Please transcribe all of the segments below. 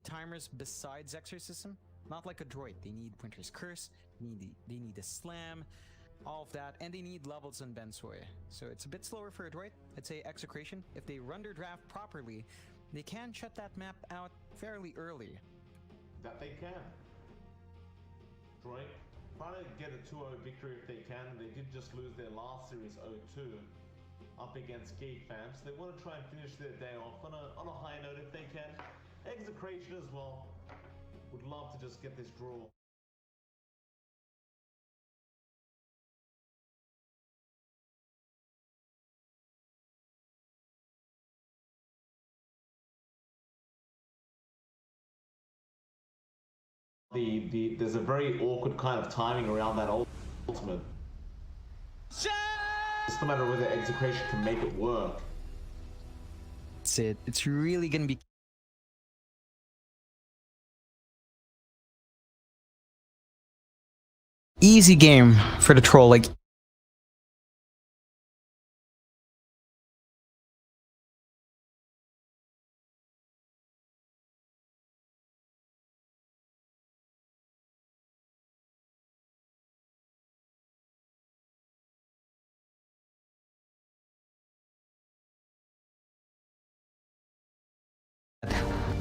timers besides Exorcism. Not like Androit. They need Winter's Curse, they need a Slam, all of that, and they need levels on Bensoy. So it's a bit slower for Androit. I'd say Execration, if they run their draft properly, they can shut that map out fairly early. That they can. Androit trying to get a 2-0 victory if they can. They did just lose their last series 0-2 up against Geek Fams. They want to try and finish their day off on a high note if they can. Execration as well. Would love to just get this draw. There's a very awkward kind of timing around that ultimate. It's just a matter of whether Execration can make it work. That's it. It's really gonna be easy game for the troll. Like,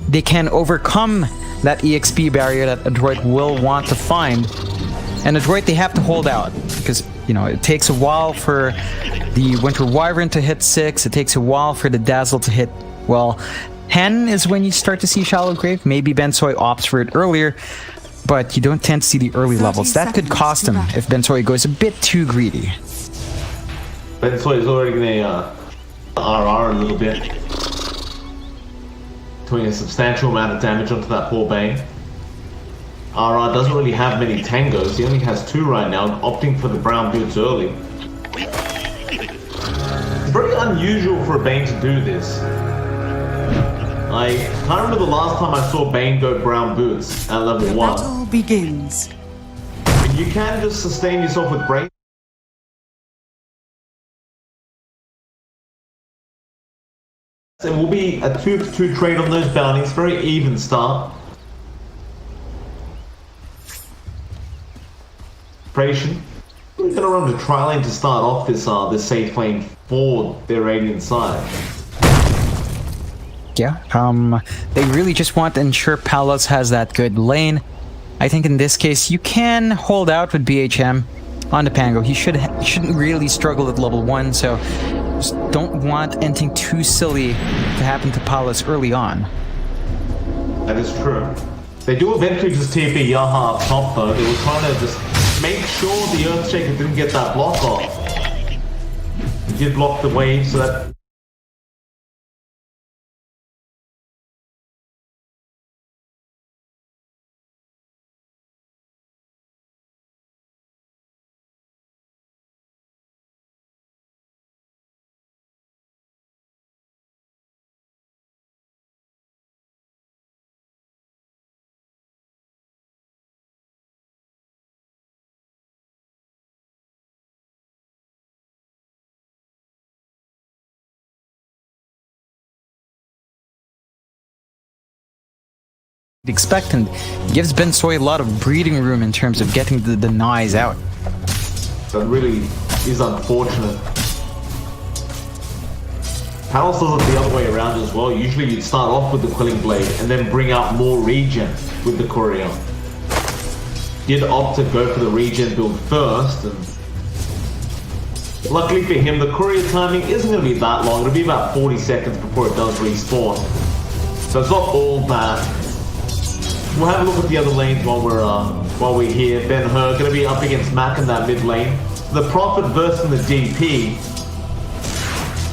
they can overcome that EXP barrier that Androit will want to find. And Androit, they have to hold out, because, you know, it takes a while for the Winter Wyvern to hit 6, it takes a while for the Dazzle to hit, well, 10 is when you start to see Shallow Grave. Maybe Bensoy opts for it earlier, but you don't tend to see the early levels. That could cost him if Bensoy goes a bit too greedy. Bensoy is already going to RR a little bit, doing a substantial amount of damage onto that poor Bane. RR doesn't really have many tangos, he only has 2 right now, opting for the brown boots early. It's very unusual for a Bane to do this. I can't remember the last time I saw Bane go brown boots at level 1. The battle begins. You can just sustain yourself with brain. It will be a 2-2 trade on those bounties, very even start. We're going to run the tri-lane to start off this safe lane for their Radiant side. Yeah, they really just want to ensure Palos has that good lane. I think in this case, you can hold out with BHM on the Pango. He shouldn't really struggle at level 1, so just don't want anything too silly to happen to Palos early on. That is true. They do eventually just TP Yaha up top though. They were trying to just make sure the Earthshaker didn't get that block off. He did block the wave, so that... Expect, and gives Bensoy a lot of breathing room in terms of getting the denies out. That really is unfortunate. Palos does it the other way around as well. Usually you'd start off with the Quelling Blade and then bring out more regen with the Courier. Did opt to go for the regen build first, and luckily for him, the Courier timing isn't going to be that long. It'll be about 40 seconds before it does respawn. So it's not all bad. We'll have a look at the other lanes while we're here. Ben-Hur going to be up against Mac in that mid lane. The Prophet versing the DP.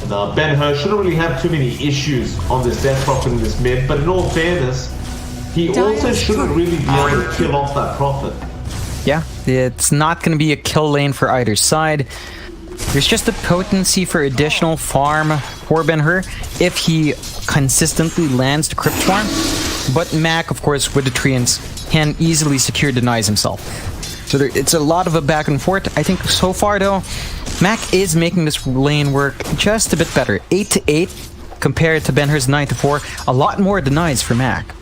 And Ben-Hur shouldn't really have too many issues on this Death Prophet in this mid, but in all fairness, he also shouldn't really be able to kill off that Prophet. Yeah, it's not going to be a kill lane for either side. There's just a potency for additional farm for Ben-Hur if he consistently lands the Crypt Swarm. But Mac, of course, with the Treants, can easily secure denies himself. So it's a lot of a back and forth. I think so far, though, Mac is making this lane work just a bit better. 8-8 compared to Ben-Hur's 9-4. A lot more denies for Mac.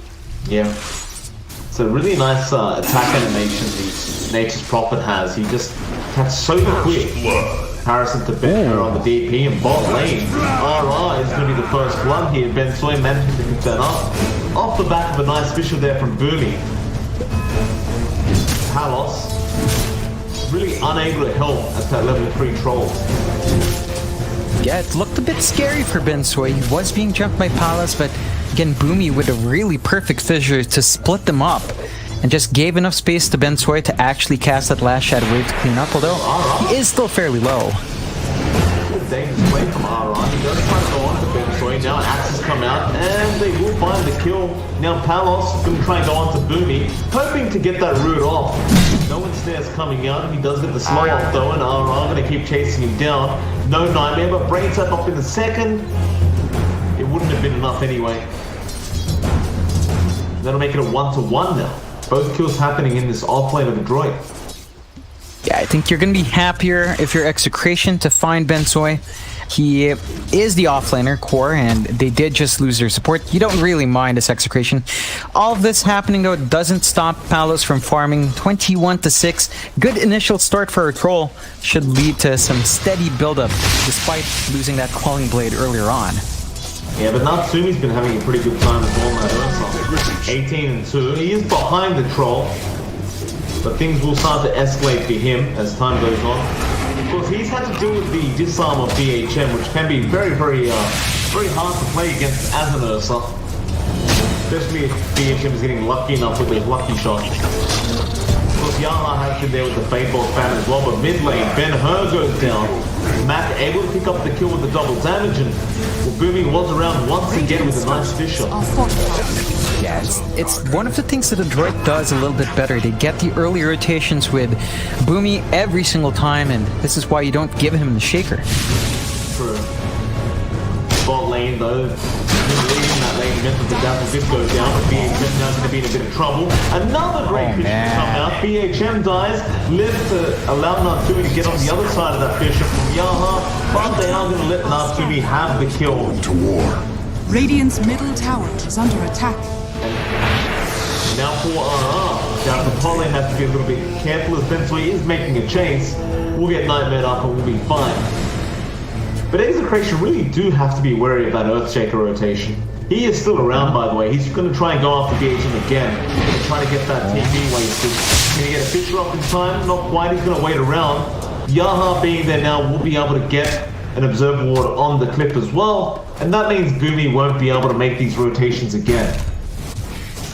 Yeah. It's a really nice attack animation Nature's Prophet has. He just attacks so quick. Comparison to Ben on the DP and bot lane. RR is going to be the first blood here. Ben Soy managing to pick that up. Off the back of a nice visual there from Boomy. Palos really unable to help at that level 3 troll. Yeah, it looked a bit scary for Ben Soy. He was being jumped by Palas, but again, Boomy with a really perfect fissure to split them up and just gave enough space to Ben Soy to actually cast that last Shadow Wave to clean up, although he is still fairly low. Good dangerous play from RR. He does try to go on to Ben Soy. Now axes come out and they will find the kill. Now Palos is going to try and go on to Boomy, hoping to get that root off. No one snares coming out. He does get the slow off though, and RR going to keep chasing him down. No Nightmare, but Brain Tap up in the second. It wouldn't have been enough anyway. That'll make it a 1-to-1 now. Both kills happening in this offlane of Androit. Yeah, I think you're going to be happier if you're Execration to find Ben Soy. He is the offlaner core, and they did just lose their support. You don't really mind this Execration. All of this happening, though, doesn't stop Palos from farming 21-6. Good initial start for a troll. Should lead to some steady buildup, despite losing that Quelling Blade earlier on. Yeah, but Natsumi's been having a pretty good time as well now. 18-2. He is behind the troll, but things will start to escalate for him as time goes on. Of course, he's had to deal with the disarm of BHM, which can be very hard to play against as an Ursa. Especially if BHM is getting lucky enough with those lucky shots. Of course, Yaha has been there with the Fateball fan as well, but mid lane, Ben-Hur goes down. Mac able to pick up the kill with the double damage, and Boomy was around once again with a nice fish shot. Yeah, it's one of the things that Androit does a little bit better. They get the early rotations with Boomy every single time, and this is why you don't give him the shaker. True. Bot lane though, leading that lane meant that the Dazzle did go down, but BHM now going to be in a bit of trouble. Another great fish to come out. BHM dies, lives to allow Natsumi to get on the other side of that fish from Yaha, but they are going to let Natsumi have the kill. To war. Radiant's middle tower is under attack. Now for RR, now the Pollen has to be a little bit careful as Ben Soy is making a chase. We'll get Nightmare up and we'll be fine. But Execration really do have to be wary of that Earthshaker rotation. He is still around, by the way. He's going to try and go after BHM again and try to get that TP wasted. Can he get a Fisher up in time? Not quite. He's going to wait around. Yaha being there now will be able to get an Observer Ward on the clip as well. And that means Boomy won't be able to make these rotations again.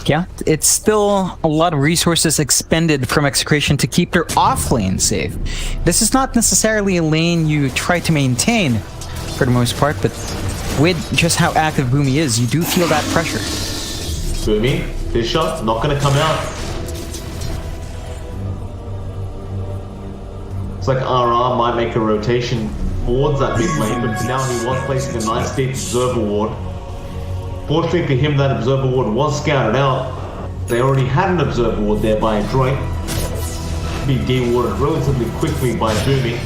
Yeah, it's still a lot of resources expended from Execration to keep their off lane safe. This is not necessarily a lane you try to maintain for the most part, but with just how active Boomy is, you do feel that pressure. Boomy, this shot, not going to come out. It's like RR might make a rotation towards that mid lane, but now he was placing a nice deep Observer Ward. Fortunately for him, that Observer Ward was scouted out. They already had an Observer Ward there by Androit. Be de-warded relatively quickly by Boomy.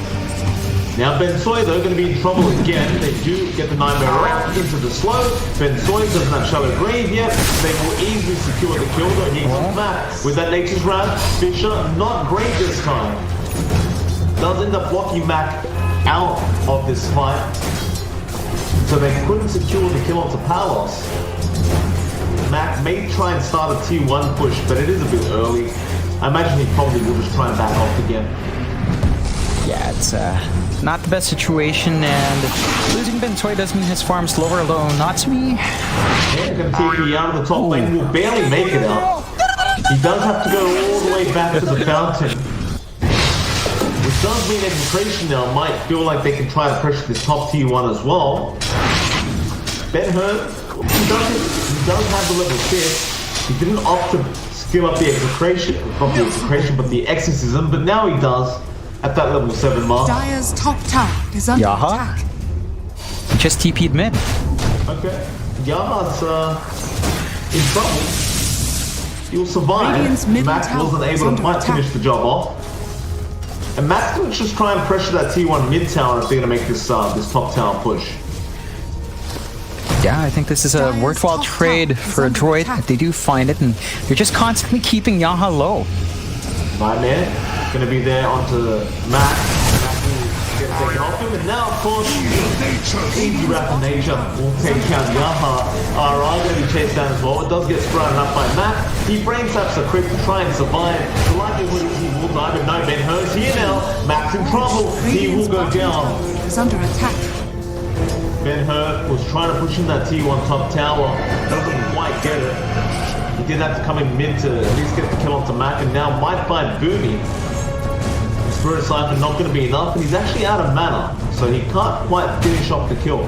Now Ben Soy though going to be in trouble again. They do get the Nightmare off into the slow. Ben Soy doesn't have Shallow Grave yet. They will easily secure the kill though. He comes back with that Nature's Wrath. Fisher not great this time. Does end up blocking Mac out of this fight. So they couldn't secure the kill onto Palos. Mac may try and start a T1 push, but it is a bit early. I imagine he probably will just try and back off again. Yeah, it's not the best situation, and losing Ben Soy does mean his farm's lower, although Natsumi... Yeah, gonna take me out of the top lane, will barely make it out. He does have to go all the way back to the fountain. Which does mean Execration now might feel like they can try to pressure this top T1 as well. Ben-Hur, he does have the level 6. He didn't opt to skill up the Execration, not the Execration, but the Exorcism, but now he does at that level 7 mark. Dire's top tower is under attack. He just TP'd mid. Okay. Yaha's in trouble. He'll survive. Max wasn't able to quite finish the job off. And Matt's going to just try and pressure that T1 mid tower if they're going to make this this top tower push. Yeah, I think this is a worthwhile trade for Androit if they do find it, and they're just constantly keeping Yaha low. Nightmare gonna be there onto Mac. Mac will get taken off him, and now of course Easy Rapid Nature will take out Yaha. RI gonna be chased down as well. It does get sprouted up by Mac. He brain taps a crit to try and survive. The likelihood is he will die, but no, Ben-Hur's here now. Mac's in trouble. He will go down. Is under attack. Ben-Hur was trying to push in that T1 top tower. Doesn't quite get it. He did have to come in mid to at least get the kill onto Mac, and now might find Boomy. Spirit Siphon not going to be enough, and he's actually out of mana, so he can't quite finish off the kill.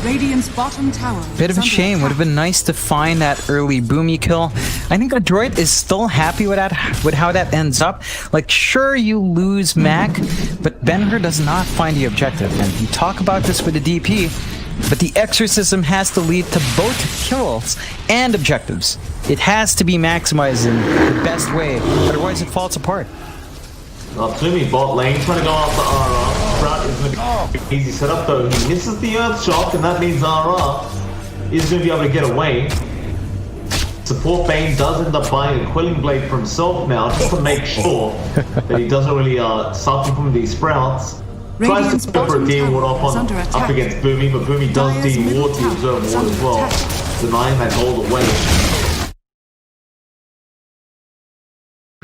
Radiant's bottom tower. Bit of a shame. Would have been nice to find that early Boomy kill. I think Androit is still happy with that, with how that ends up. Like, sure, you lose Mac, but Ben-Hur does not find the objective. And you talk about this with the DP, but the exorcism has to lead to both kills and objectives. It has to be maximized in the best way, otherwise it falls apart. Natsumi bot lane trying to go after RR. Sprout is going to be easy setup though. He misses the Earth Shock, and that means RR is going to be able to get away. Support Bane does end up buying a Quelling Blade for himself now, just to make sure that he doesn't really suffer from these sprouts. Tries to go for a D-ward up against Boomy, but Boomy does D-ward the Observe Ward as well, denying that gold away.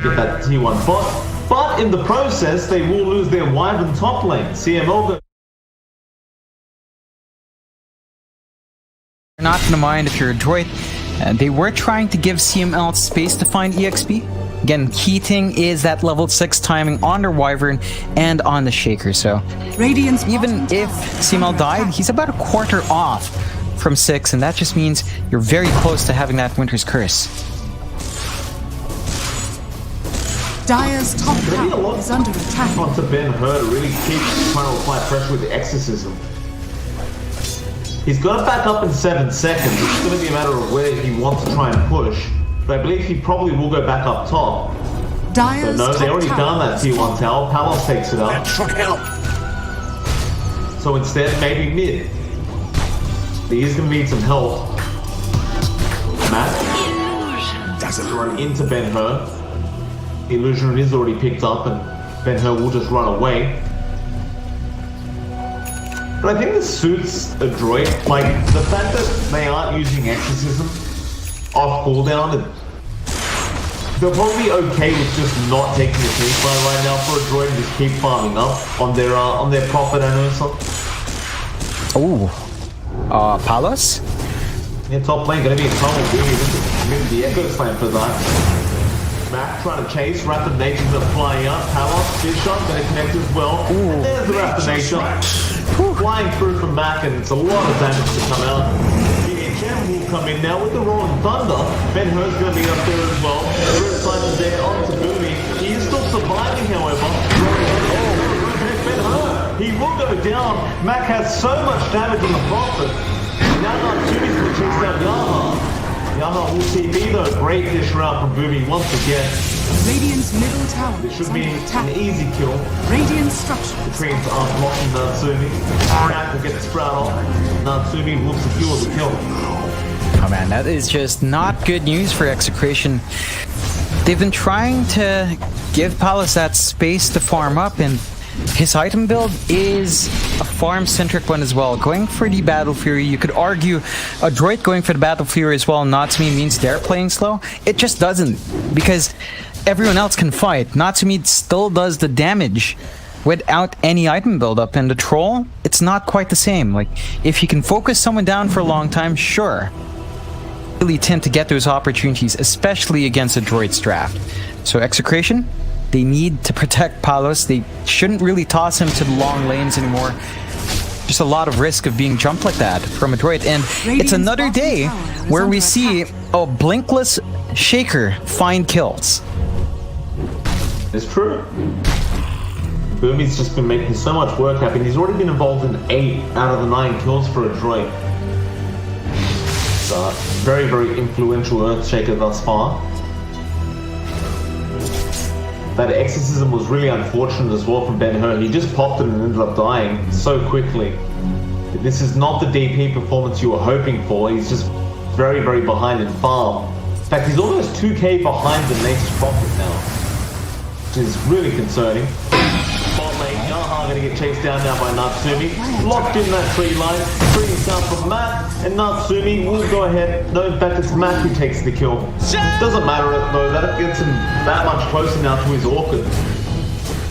Get that T1 bot. But in the process, they will lose their Wyvern top lane. CML You're not going to mind if you're Androit. They were trying to give CML space to find EXP. Again, key thing is that level 6 timing on their Wyvern and on the Shaker. So even if CML died, he's about a quarter off from 6, and that just means you're very close to having that Winter's Curse. Dire's top tower is under attack. Onto Ben-Hur to really keep trying to apply pressure with the Exorcism. He's got to back up in 7 seconds. It's going to be a matter of where he wants to try and push. But I believe he probably will go back up top. But no, they already found that T1 tower. Palos takes it up. So instead, maybe mid. He is going to need some help. Matt doesn't run into Ben-Hur. The Illusion is already picked up, and Ben-Hur will just run away. But I think this suits Androit. Like, the fact that they aren't using Exorcism off cooldown, they're probably okay with just not taking the team line right now for Androit and just keep farming up on their profit anniversary. Oh, Palos? Yeah, top lane gonna be in trouble. Maybe the Echo Slam for that. Mac trying to chase, Rapid Nature's gonna fly up. Palos, Fish Shot gonna connect as well. And there's the Rapid Nature. Flying through from Mac, and it's a lot of damage to come out. The Gem will come in now with the Rolling Thunder. Ben-Hur's gonna be up there as well. Spirit Siphon there onto Boomy. He is still surviving, however. Ben-Hur, he will go down. Mac has so much damage on the Prophet. Now Natsumi's gonna chase down Yaha. Yaha will TP though. Great dish route from Boomy once again. Radiant's middle tower. This should be an easy kill. Radiant structure. Between blocking Natsumi. Mac will get the sprout off. Natsumi will secure the kill. Oh man, that is just not good news for Execration. They've been trying to give Palos that space to farm up, and his item build is a farm-centric one as well. Going for the Battle Fury, you could argue Androit going for the Battle Fury as well, Natsumi means they're playing slow. It just doesn't, because everyone else can fight. Natsumi still does the damage without any item build-up, and the Troll, it's not quite the same. Like, if you can focus someone down for a long time, sure. Really tend to get those opportunities, especially against Androit's draft. So Execration, they need to protect Palos. They shouldn't really toss him to the long lanes anymore. Just a lot of risk of being jumped like that from Androit. And it's another day where we see a blinkless Shaker find kills. It's true. Boomy's just been making so much work happen. He's already been involved in 8 out of the 9 kills for Androit. So, very, very influential Earthshaker thus far. That Exorcism was really unfortunate as well from Ben-Hur. He just popped it and ended up dying so quickly. This is not the DP performance you were hoping for. He's just very, very behind in farm. In fact, he's almost 2k behind the next profit now, which is really concerning. Bot lane, Yaha gonna get chased down now by Natsumi. Locked in that tree line, bringing down from Matt, and Natsumi will go ahead. No, in fact, it's Matt who takes the kill. Doesn't matter though, that gets him that much closer now to his Orchid,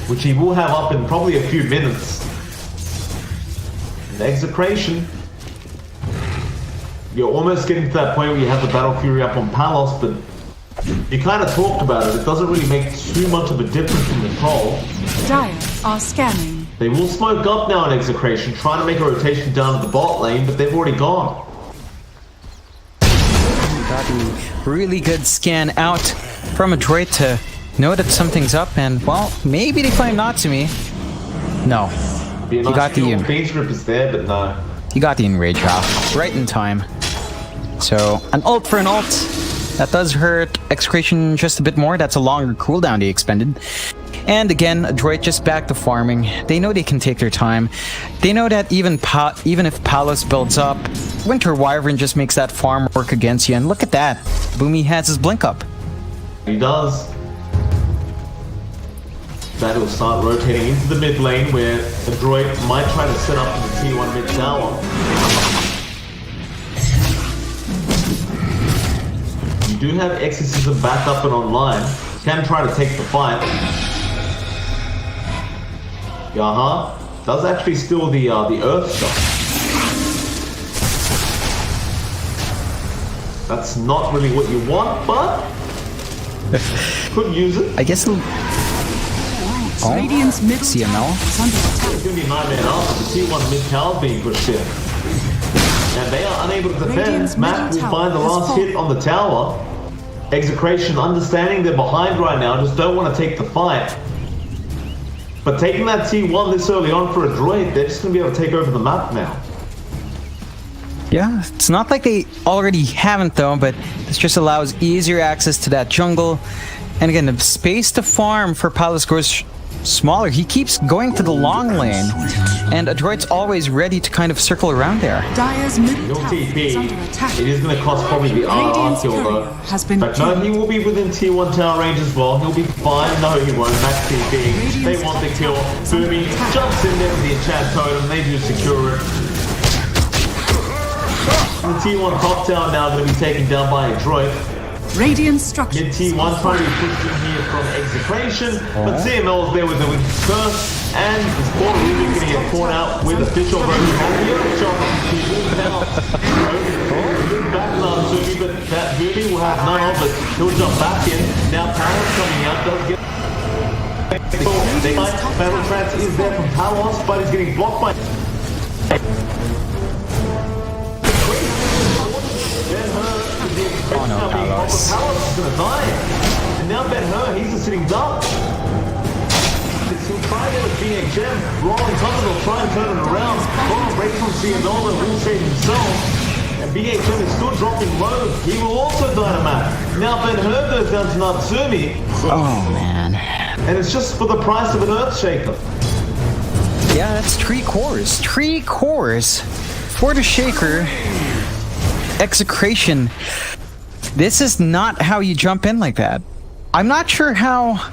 which he will have up in probably a few minutes. Execration. You're almost getting to that point where you have the Battle Fury up on Palos, but you kind of talked about it. It doesn't really make too much of a difference in the troll. Dire are scanning. They will smoke up now in Execration, trying to make a rotation down to the bot lane, but they've already gone. Got a really good scan out from Androit to know that something's up, and well, maybe they find Natsumi. No. He got the Beans Grip is there, but no. He got the enrage off right in time. So an ult for an ult. That does hurt Execration just a bit more. That's a longer cooldown they expended. And again, Androit just back to farming. They know they can take their time. They know that even if Palos builds up, Winter Wyvern just makes that farm work against you. And look at that. Boomy has his blink up. He does. That will start rotating into the mid lane where Androit might try to set up in the T1 mid tower. You do have Exorcism back up and online. You can try to take the fight. Yaha does actually steal the Earth shot. That's not really what you want, but could use it. I guess he'll... Oh, Radiant's middle CML. is under attack. It's going to be 9 men up, but the T1 mid tower being pushed in. And they are unable to defend. Radiant's Matt will middle find the tower last has hit on the tower. Execration, understanding they're behind right now, just don't want to take the fight. But taking that T1 this early on for a droid, they're just going to be able to take over the map now. Yeah, it's not like they already haven't though, but this just allows easier access to that jungle. And again, the space to farm for Palos grows smaller. He keeps going to the long lane, and Android's always ready to kind of circle around there. Dire's middle No tower is under TP. attack. It is going to cost probably the RR Radiant's kill though. courier has been But no, he will be within T1 tower range as well. He'll be fine. No, he won't. Max TP. They want the kill. Boomy jumps in there with the enchant totem. They do secure it. And the T1 top tower now going to be taken down by Android. Radiant structure. Mid T1 trying to be pushed in here from Execration, but CML is there with the Winter Curse, and this portal is going to get caught out with official version of the Earth shot. Back Natsumi, but that Boomy will have none of it. He'll jump back in. Now Palos coming out, does get... Battle Trance is there from Palos, but he's getting blocked by... Oh no, Palos. Palos is gonna die. And now Ben-Hur, he's just sitting duck. He'll try there with BHM. Rolling Thunder will try and turn it around. Rolling break from Cianola will save himself. And BHM is still dropping low. He will also dynamite. Now Ben-Hur goes down to Natsumi. Oh man. And it's just for the price of an Earthshaker. Yeah, that's 3 cores. 3 cores for the Shaker. Execration. This is not how you jump in like that. I'm not sure how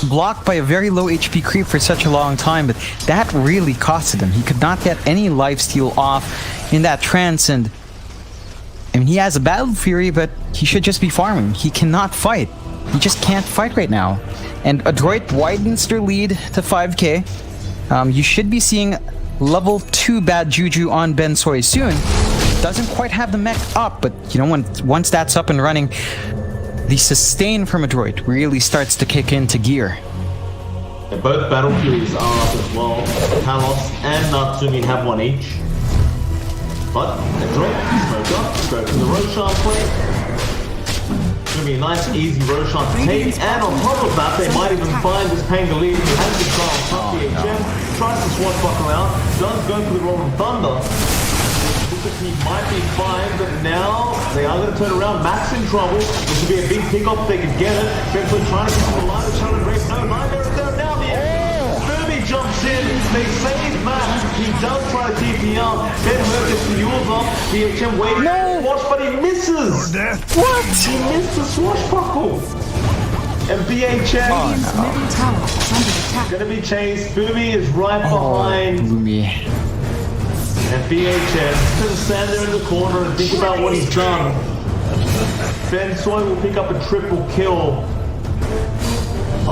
blocked by a very low HP creep for such a long time, but that really costed him. He could not get any lifesteal off in that trance, and I mean, he has a Battle Fury, but he should just be farming. He cannot fight. He just can't fight right now. And Androit widens their lead to 5k. You should be seeing level 2 Bad Juju on Ben Soy soon. Doesn't quite have the mech up, but you know, once that's up and running, the sustain from Androit really starts to kick into gear. And both Battle Furies are up as well. Palos and Natsumi have one each. But Androit, smoke up, go for the Roshan play. It's going to be a nice, easy Roshan to take. And on top of that, they might even find this Pangolier who has the trial top BHM, tries to swashbuckle out, does go for the Rolling Thunder. He might be fine, but now they are going to turn around. Max in trouble. This would be a big pickup if they could get it. Benford trying to get the line of Charlotte Grace. No, Nightmare is there now. The Furby jumps in, they save Matt, he does try to TP out, Ben Hur gets the Yules off, BHM waiting for Swash, but he misses! What? He missed the swashbuckle! And BHM Middle tower is under attack. gonna be chased, Boomy is right behind, Boomy. and BHM is gonna stand there in the corner and think about what he's done. Ben Soy will pick up a triple kill.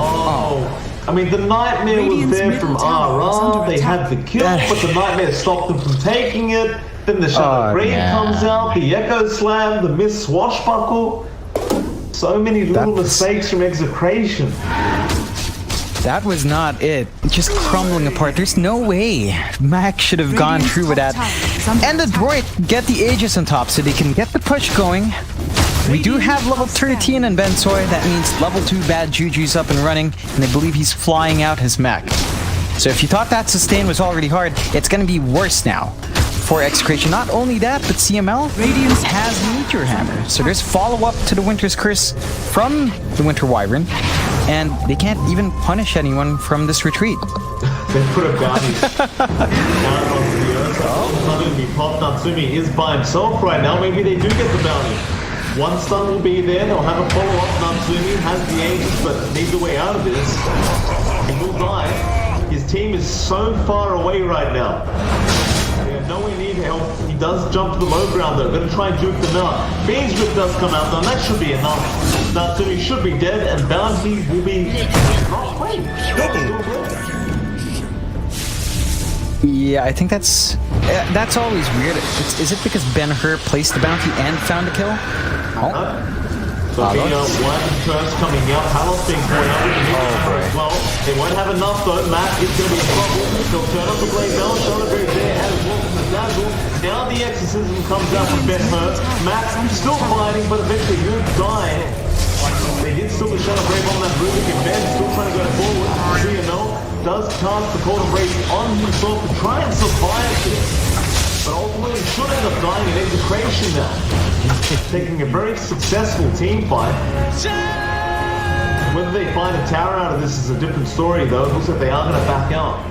Oh. I mean, the Nightmare was there from RR, they had the kill, but the Nightmare stopped them from taking it. Then the Shadow Grave comes out, the Echo Slam, the Miss Swashbuckle. So many little mistakes from Execration. That was not it. Just crumbling apart. There's no way Mac should have gone through with that. And Androit get the Aegis on top so they can get the push going. We do have level 13 in Ben Soy. That means level 2 Bad Juju's up and running, and I believe he's flying out his mech. So if you thought that sustain was already hard, it's going to be worse now for Execration. Not only that, but CML has Meteor Hammer. So there's follow-up to the Winter's Curse from the Winter Wyvern, and they can't even punish anyone from this retreat. They put a bounty down onto the earth. Suddenly Pop Natsumi is by himself right now. Maybe they do get the bounty. One stun will be there, they'll have a follow-up. Natsumi has the Aegis, but needs a way out of this. He will die. His team is so far away right now. They have nowhere near help. He does jump to the low ground though. Gonna try and juke them out. Beans Grip does come out though, and that should be enough. Natsumi should be dead, and bounty will be... Oh, wait. Yeah, I think that's always weird. Is it because Ben Hur placed the bounty and found a kill? So one curse coming out, Palos being poured out with the Meteor as well. They won't have enough though, Matt is going to be in trouble. They'll turn up the blade down, Shadowgrave there as well from the Dazzle. Now the Exorcism comes out from Ben Hur. Matt still fighting, but eventually he'll die. They did still the Shadowgrave on that Rubik, and Ben still trying to go forward. CML does cast the Cold Embrace on himself to try and survive this. But ultimately should end up dying in Execration now. Taking a very successful team fight. Whether they find a tower out of this is a different story though. It looks like they are going to back out.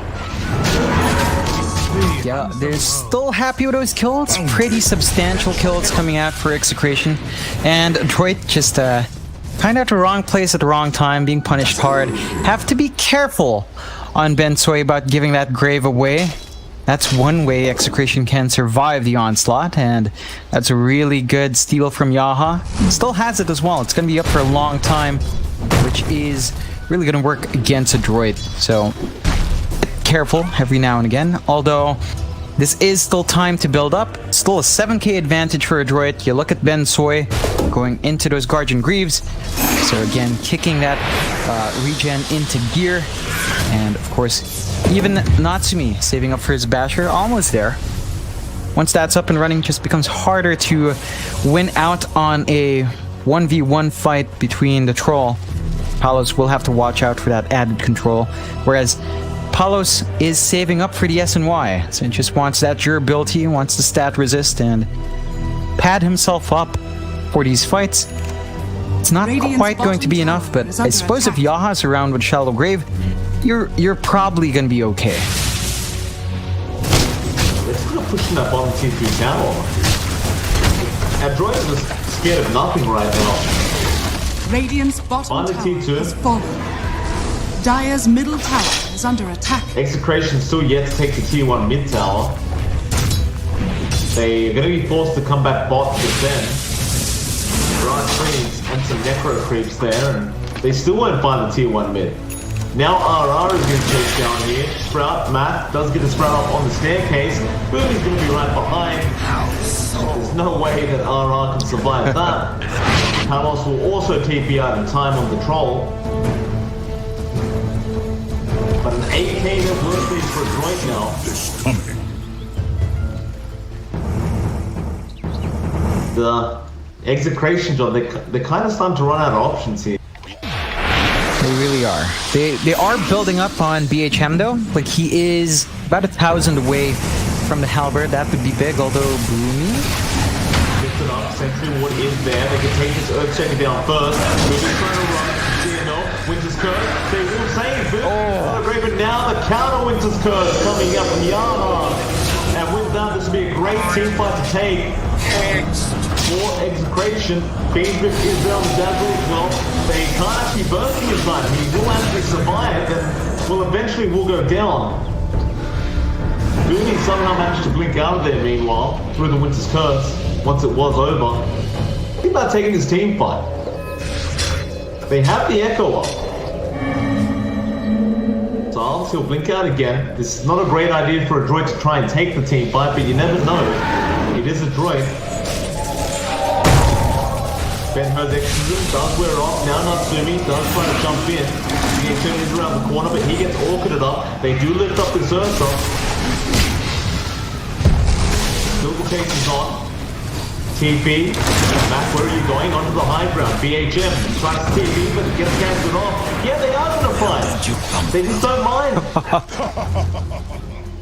Yeah, they're still happy with those kills. Pretty substantial kills coming out for Execration. And Androit just kind of at the wrong place at the wrong time, being punished hard. Have to be careful on Ben Soy about giving that grave away. That's one way Execration can survive the onslaught, and that's a really good steal from Yaha. Still has it as well. It's going to be up for a long time, which is really going to work against Androit. So, be careful every now and again. Although, this is still time to build up. Still a 7k advantage for Androit. You look at Ben Soy going into those Guardian Greaves. So again, kicking that regen into gear. And of course, even Natsumi saving up for his Basher, almost there. Once that's up and running, just becomes harder to win out on a 1v1 fight between the Troll. Palos will have to watch out for that added control, whereas Palos is saving up for the SNY, so he just wants that durability, wants the stat resist, and pad himself up for these fights. It's not quite going to be enough, but I suppose if Yaha's around with Shallow Grave, you're probably going to be okay. They're still pushing that bottom tier 3 tower. Android is scared of nothing right now. Radiant's bottom tower has fallen. Dire's middle tower is under attack. Execration still yet to take the tier 1 mid tower. They're going to be forced to come back bot to defend. There are trees and some necro creeps there, and they still won't find the tier 1 mid. Now RR is going to chase down here. Sprout, Matt does get the Sprout up on the staircase. Boomy's going to be right behind. There's no way that RR can survive that. Palos will also TP out in time on the Troll. But an 8k net worth is for Androit now. The Execration job, they're kind of starting to run out of options here. They really are. They are building up on BHM though. Like, he is about 1,000 away from the Halberd. That would be big, although Boomy Lifted up, Sentry Ward is there. They can take this Earthshaker down first. Moving trying to run. CNO, Winter's Curse. They will save. But now the counter Winter's Curse coming up from Yara. And with that, this will be a great team fight to take. For Execration, Fiendrift is down the Dazzle as well. They can't actually burst him this time. He will actually survive and will eventually go down. Boomy somehow managed to blink out of there meanwhile through the Winter's Curse once it was over. Think about taking this team fight. They have the Echo up. So he'll blink out again. This is not a great idea for a droid to try and take the team fight, but you never know. It is a droid. Ben-Hur's Exorcism does wear off. Now Natsumi does try to jump in. He gets turned around the corner, but he gets orchided up. They do lift up this Ursa. Still the chase is on. TP. Matt, where are you going? Onto the high ground. BHM tries to TP, but it gets cancelled off. Yeah, they are going to fight. They just don't mind.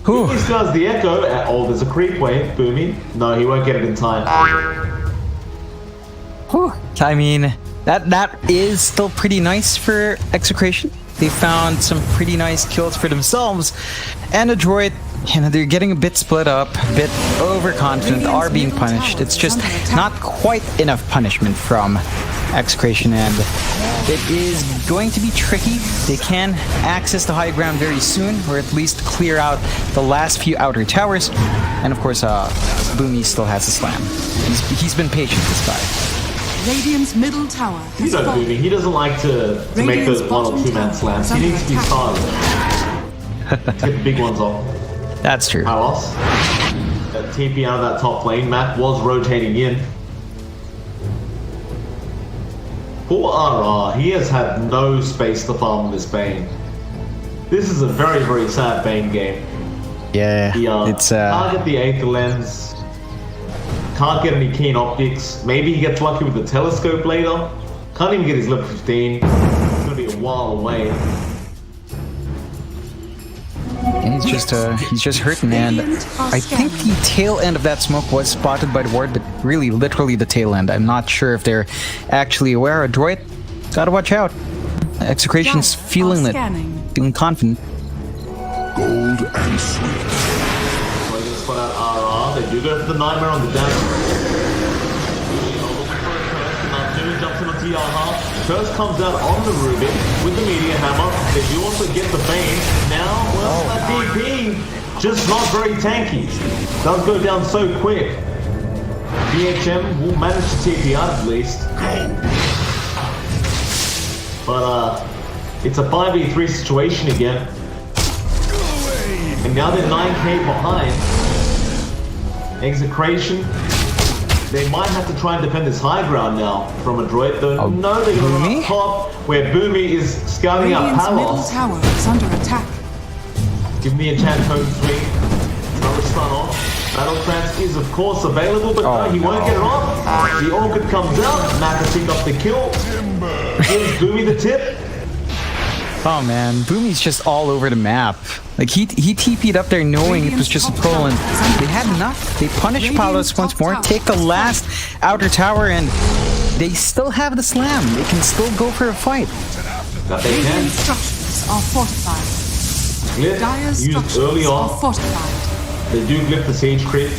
Boomy does the Echo. Oh, there's a creep wave. Boomy. No, he won't get it in time. I mean, that is still pretty nice for Execration. They found some pretty nice kills for themselves, and a droid, you know, they're getting a bit split up, a bit overconfident, are being punished. It's just not quite enough punishment from Execration, and it is going to be tricky. They can access the high ground very soon, or at least clear out the last few outer towers, and of course, Boomy still has a slam. He's been patient, this guy. Radiant's middle tower has fallen. Boomy. He doesn't like to make those 1 or 2 man slams. He needs to be solid. Get the big ones off. That's true. How else? That TP out of that top lane. Matt was rotating in. Poor RR. He has had no space to farm this Bane. This is a very, very sad Bane game. Yeah, it's can't get the Aether Lens. Can't get any keen optics. Maybe he gets lucky with the telescope later. Can't even get his level 15. It's gonna be a while away. And he's just hurting, and I think the tail end of that smoke was spotted by the ward, but really, literally the tail end. I'm not sure if they're actually aware. A droid, gotta watch out. Execration's feeling it, feeling confident. Gold and sweet. So he's gonna spot out RR. They do go for the Nightmare on the dash. Natsumi jumps in onto Yaha. Curse comes out on the Ruby with the Meteor Hammer. They do also get the Bane. Now, well, that DP just not very tanky. Does go down so quick. BHM will manage to TP out at least. But it's a 5v3 situation again. And now they're 9k behind. Execration. They might have to try and defend this high ground now from a droid, though. No, they're going up top, where Boomy is scouting out Radiant's middle Palos. tower is under attack. Give me a chance home swing. Another stun off. Battle Trance is, of course, available, but no, he won't get it off. The Orchid comes out. Maka's up the kill. Gives Boomy the tip. Oh man, Boomy's just all over the map. Like he TP'd up there knowing it was just a troll, and they had enough. They punish Palos once more, take the last outer tower, and they still have the slam. They can still go for a fight. That they can. Radiant structures are fortified. Glyph Dire's used early structures are on. fortified. They do glyph the siege crit,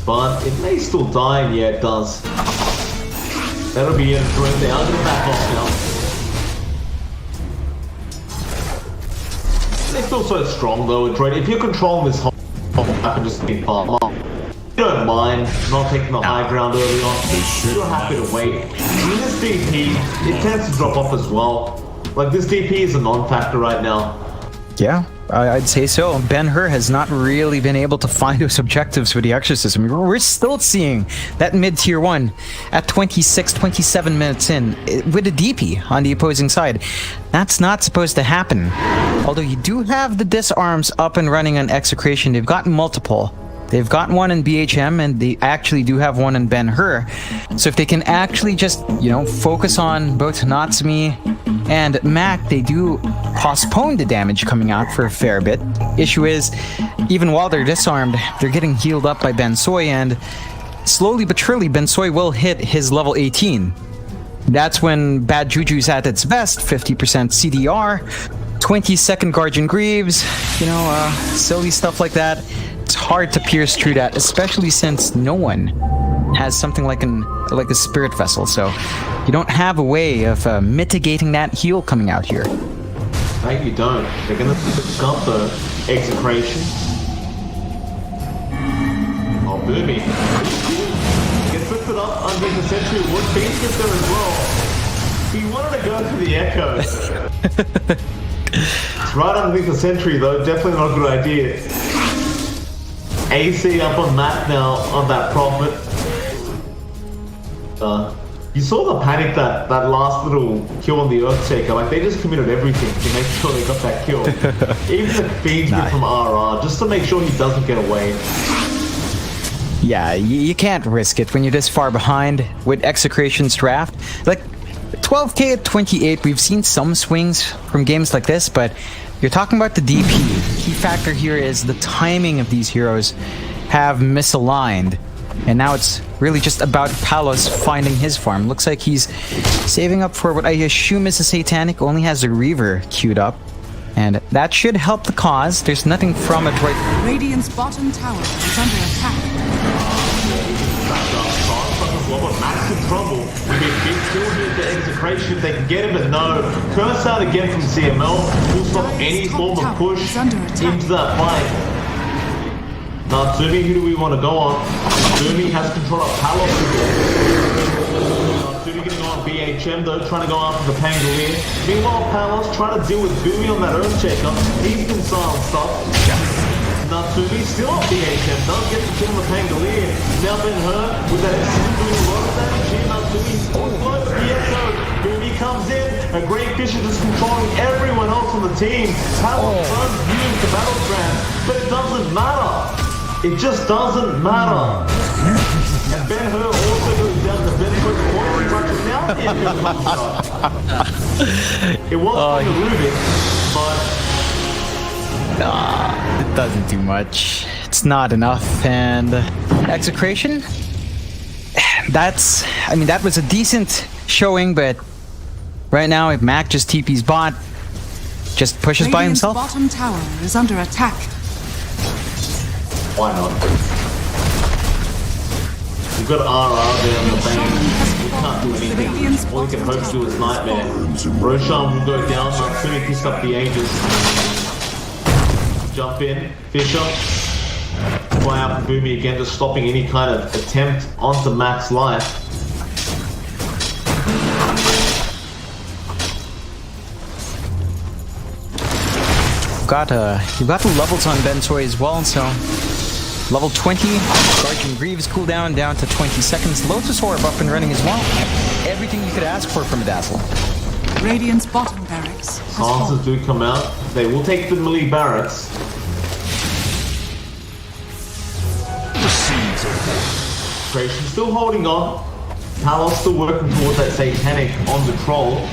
but it may still die, and yeah, it does. That'll be it. They are going to back off now. They feel so strong though, Android. If you're controlling this whole map and just being farm up, you don't mind not taking the high ground early on. You're happy to wait. I mean, this DP, it tends to drop off as well. Like, this DP is a non-factor right now. Yeah, I'd say so. Ben-Hur has not really been able to find those objectives for the Exorcism. We're still seeing that mid-tier 1 at 26, 27 minutes in with a DP on the opposing side. That's not supposed to happen. Although you do have the disarms up and running on Execration. They've got multiple. They've got one in BHM, and they actually do have one in Ben-Hur. So if they can actually just, focus on both Natsumi and Mac, they do postpone the damage coming out for a fair bit. Issue is, even while they're disarmed, they're getting healed up by Ben-Soy, and slowly but surely, Ben-Soy will hit his level 18. That's when Bad Juju's at its best, 50% CDR, 20-second Guardian Greaves, you know, silly stuff like that. It's hard to pierce through that, especially since no one has something like a spirit vessel. So you don't have a way of mitigating that heal coming out here. Right, you don't. They're gonna pick up the Execration. Oh, Boomy. Gets lifted up underneath the Sentry. Wood Beast gets there as well. He wanted to go for the Echo. It's right underneath the Sentry though, definitely not a good idea. AC up on Matt now on that Prophet. You saw the panic that last little kill on the Earthshaker. Like, they just committed everything to make sure they got that kill. Even the feeds nice. From RR, just to make sure he doesn't get away. Yeah, you can't risk it when you're this far behind with Execration's draft. Like, 12k at 28, we've seen some swings from games like this, but you're talking about the DP. Key factor here is the timing of these heroes have misaligned. And now it's really just about Palos finding his farm. Looks like he's saving up for what I assume is a Satanic, only has a Reaver queued up. And that should help the cause. There's nothing from Androit. Radiant's bottom tower is under attack. Max in trouble. With a big kill here to Execration, they can get him, but no. Curse out again from CML. Will stop any form of push into that fight. Now, Zumi, who do we want to go on? Zumi has control of Palos again. Zumi going to go on BHM though, trying to go after the Pangolier. Meanwhile, Palos trying to deal with Zumi on that Earthshaker. He's been silenced up. Now, Zumi still on BHM, does get the kill on the Pangolier. Now Ben-Hur with that doing a lot of damage here. Now, Zumi floats the Echo. Zumi comes in. A Great Fish is just controlling everyone else on the team. Palos does use the battle strand, but it doesn't matter. It just doesn't matter. And Ben-Hur also goes down to Ben-Hur's point touches now. It was on the Rubik, but it doesn't do much. It's not enough. And Execration, that was a decent showing, but right now if Mac just TP's bot, just pushes by himself. Bottom tower is under attack. Why not? We've got RR there on the bank. We can't do anything. All we can hope to do is Nightmare. Roshan will go down. Natsumi picks up the Aegis. Jump in. Fisher. Fly out for Boomy again, just stopping any kind of attempt onto Mac's life. You've got the levels on Bensoy as well, so level 20, Guardian Greaves cooldown down to 20 seconds, Lotus Orb up and running as well. Everything you could ask for from a Dazzle. Radiant's bottom barracks. Answers do come out. They will take the melee barracks. Execration still holding on. Palos still working towards that Satanic on the troll.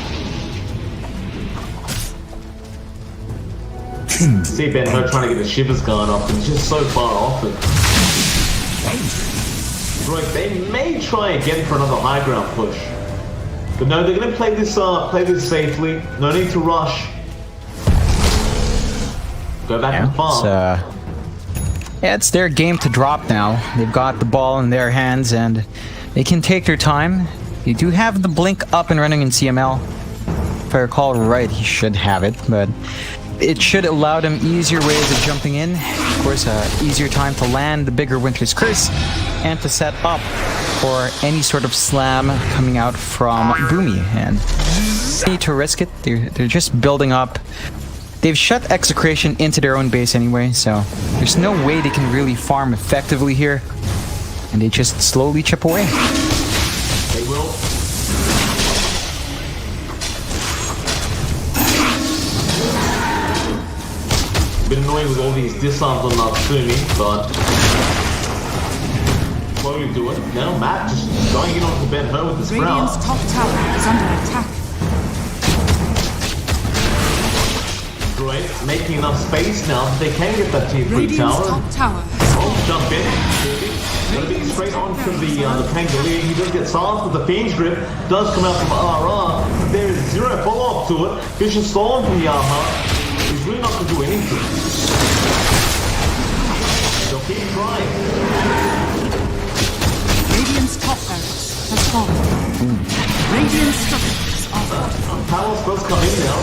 See Ben-Hur trying to get the Shivers going off, and he's just so far off it. Right, they may try again for another high ground push. But no, they're going to play this safely. No need to rush. Go back and farm. It's their game to drop now. They've got the ball in their hands, and they can take their time. You do have the blink up and running in CML. If I recall right, he should have it, but it should allow them easier ways of jumping in. Of course, easier time to land the bigger Winter's Curse and to set up for any sort of slam coming out from Boomy. And they need to risk it. They're just building up. They've shut Execration into their own base anyway, so there's no way they can really farm effectively here. And they just slowly chip away. They will. Been annoying with all these disarms on Natsumi, but slowly do it. Now Matt just going in onto Ben-Hur with the sprout. Radiant's top tower is under attack. Androit making enough space now that they can get that tier 3 Radiant's tower. top tower. Oh, jump in. Gonna be straight on from the Pangolier. He does get silenced, but the Fiend's Grip does come out from RR. There is zero follow-up to it. Vicious Storm from Yamaha. He's really not going to do anything. They'll keep trying. Radiant's top barracks has fallen. Radiant structures are fortified. Palos does come in now.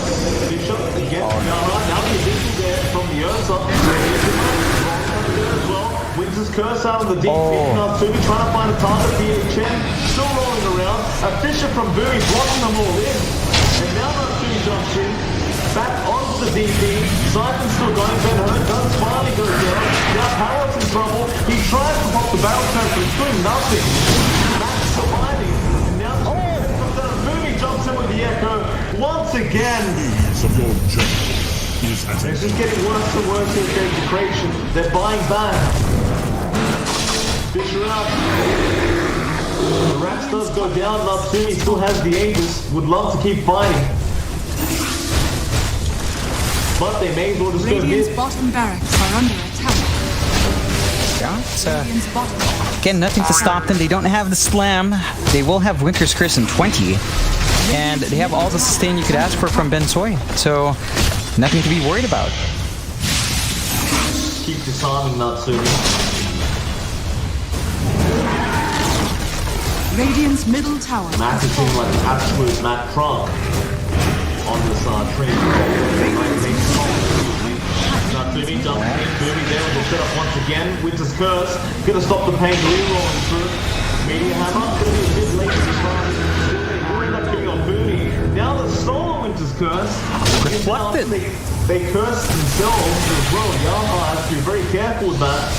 Bishop again. Now the addition there from the Ursa. As well. Winter's Curse out of the deep pit. Now Sumi trying to find a target. DHN still rolling around. A Fisher from Boomy blocking them all in. And now Natsumi jumps in. Back onto the DP. Siphon's still going. Ben Hurt does finally go down. Now Palos in trouble. He tries to pop the barrel turn, but he's doing nothing. Matt's surviving. And now Boomy jumps in with the Echo. Once again. Of your journey is at It's an just getting worse and worse in Execration. They're buying back. Fisher out. The Rats does go down. Natsumi still has the Aegis. Would love to keep fighting. But they may as well just go Radiant's mid. bottom barracks are under attack. Yeah, it's, Radiant's bottom barracks. again, nothing to stop them. They don't have the slam. They will have Winter's Curse in 20. And they have all the sustain you could ask for from Ben Soy. So, nothing to be worried about. Keep disarming Natsumi. Radiant's middle tower Matt has is seeming fallen. like an absolute Matt Trump on this train. Natsumi jumping in, Boomy there with the setup once again. Winter's Curse, gonna stop the pain re-rolling through. Media Hammer, gonna be a bit late this time. Still, they end up getting on Boomy. Now the solo Winter's Curse. Reflected. They curse themselves as well. Yamaha has to be very careful with that.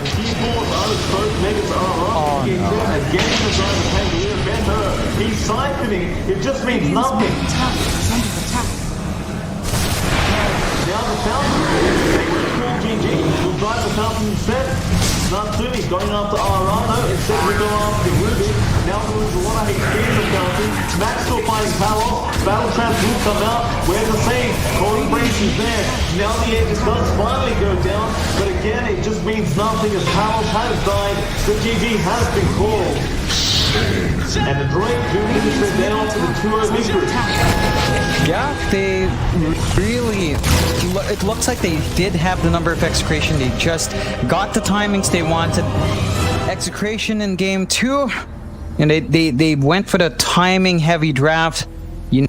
The keyboard are exposed, Megas are up. Again, designed to take the Ben Hur. He's siphoning. It just means Radiant's nothing. middle tower is under attack. Now the Fountain, they would call GG, will drive the Fountain instead. Natsumi going after Arano, instead we go after Ruby. Now there is a lot of HP in the Fountain. Max still fighting Palos. Battle Trap will come out. Where's the save? Cold Brace is there. Now the Aegis does finally go down, but again it just means nothing as Palos has died. The GG has been called. And the Droid Junior is sent down to the 2-0 victory. Yeah, they really... It looks like they did have the number of Execration. They just got the timings they wanted. Execration in game 2, and they went for the timing-heavy draft. You